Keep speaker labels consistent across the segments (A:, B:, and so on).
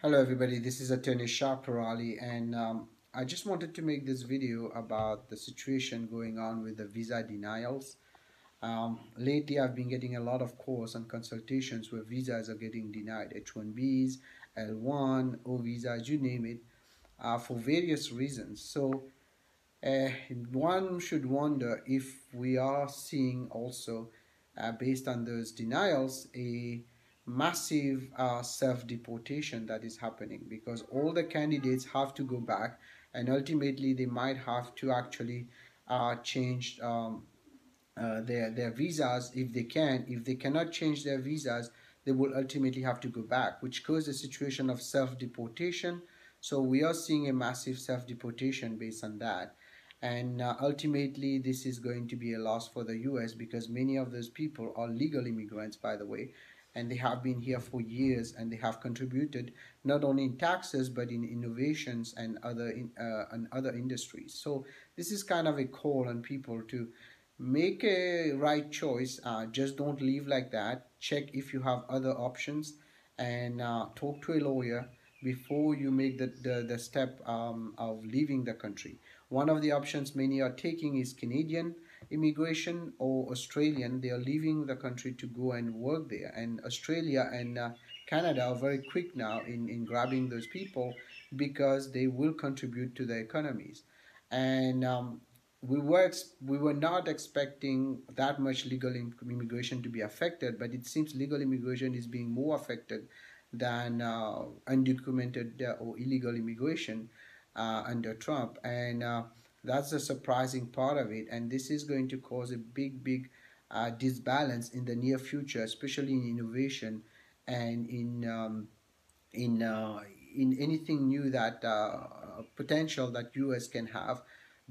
A: Hello everybody, this is Attorney Shah Parali, and I just wanted to make this video about the situation going on with the visa denials. Lately I've been getting a lot of calls and consultations where visas are getting denied, H-1Bs, L-1, O visas, you name it, for various reasons. So uh, one should wonder if we are seeing also, based on those denials, a massive self-deportation that is happening, because all the candidates have to go back, and ultimately they might have to actually change their visas if they can. If they cannot change their visas, they will ultimately have to go back, which causes a situation of self-deportation. So we are seeing a massive self-deportation based on that. And ultimately, this is going to be a loss for the US, because many of those people are legal immigrants, by the way, and they have been here for years, and they have contributed not only in taxes but in innovations and other industries. So this is kind of a call on people to make a right choice. Just don't leave like that. Check if you have other options, and talk to a lawyer before you make the step of leaving the country. One of the options many are taking is Canadian immigration or Australian. They are leaving the country to go and work there. And Australia and Canada are very quick now in grabbing those people, because they will contribute to the economies. And we were not expecting that much legal immigration to be affected, but it seems legal immigration is being more affected than undocumented or illegal immigration under Trump, and that's the surprising part of it. And this is going to cause a big disbalance in the near future, especially in innovation and in uh, in anything new that potential that US can have.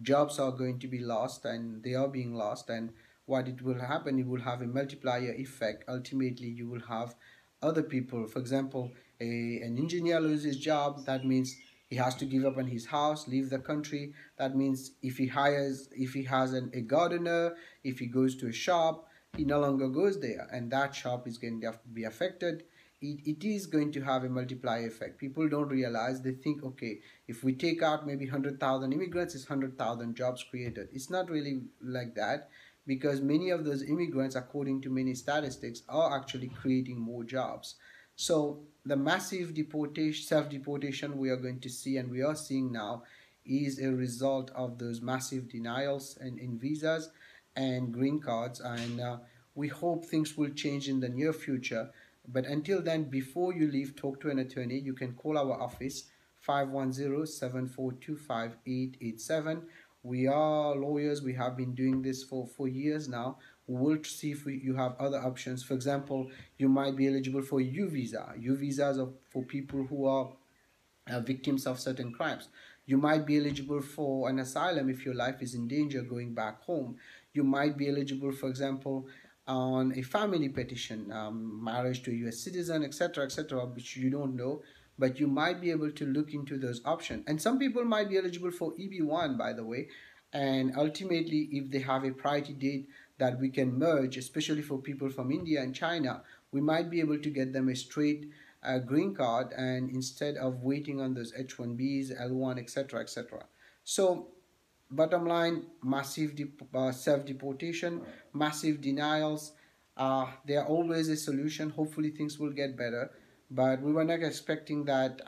A: Jobs are going to be lost, and they are being lost. And what it will happen, it will have a multiplier effect. Ultimately, you will have other people. For example, an engineer loses his job. That means he has to give up on his house, leave the country. That means if he has a gardener, if he goes to a shop, he no longer goes there, and that shop is going to be affected. It is going to have a multiplier effect. People don't realize. They think, okay, if we take out maybe 100,000 immigrants, it's 100,000 jobs created. It's not really like that, because many of those immigrants, according to many statistics, are actually creating more jobs. So the massive deportation, self-deportation we are going to see, and we are seeing now, is a result of those massive denials in visas and green cards. And we hope things will change in the near future. But until then, before you leave, talk to an attorney. You can call our office, 510-742-5887. We are lawyers. We have been doing this for years now. We will see if you have other options. For example, you might be eligible for U visa. U visas are for people who are victims of certain crimes. You might be eligible for an asylum if your life is in danger going back home. You might be eligible, for example, on a family petition, marriage to a US citizen, etc., which you don't know, but you might be able to look into those options. And some people might be eligible for EB1, by the way. And ultimately, if they have a priority date that we can merge, especially for people from India and China, we might be able to get them a straight green card, and instead of waiting on those H1Bs, L1, etc. So bottom line, massive self-deportation, massive denials. They are always a solution. Hopefully things will get better, but we were not expecting that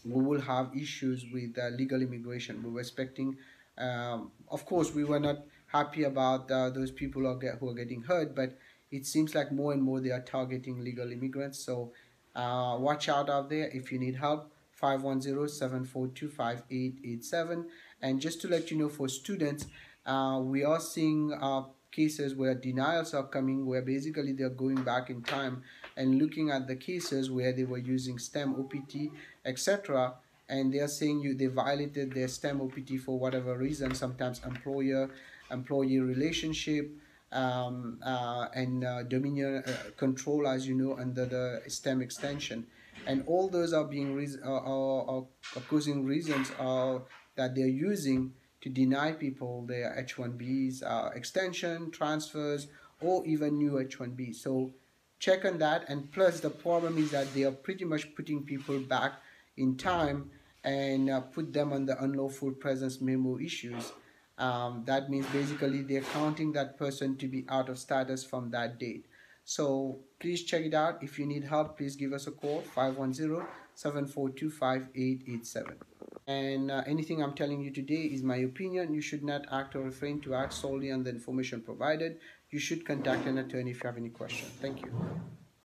A: we will have issues with legal immigration. We were expecting, of course, we were not happy about those people who are getting hurt, but it seems like more and more they are targeting legal immigrants. So watch out there. If you need help, 510-742-5887. And just to let you know, for students, we are seeing cases where denials are coming, where basically they're going back in time and looking at the cases where they were using STEM, OPT, etc., and they are saying they violated their STEM OPT for whatever reason, sometimes employee relationship, and dominion control, as you know, under the STEM extension. And all those are being are causing reasons that they're using to deny people their H1Bs, extension, transfers, or even new H1Bs. So check on that. And plus, the problem is that they are pretty much putting people back in time and put them on the unlawful presence memo issues. That means basically they're counting that person to be out of status from that date. So please check it out. If you need help, please give us a call, 510-742-5887. And anything I'm telling you today is my opinion. You should not act or refrain to act solely on the information provided. You should contact an attorney if you have any question. Thank you.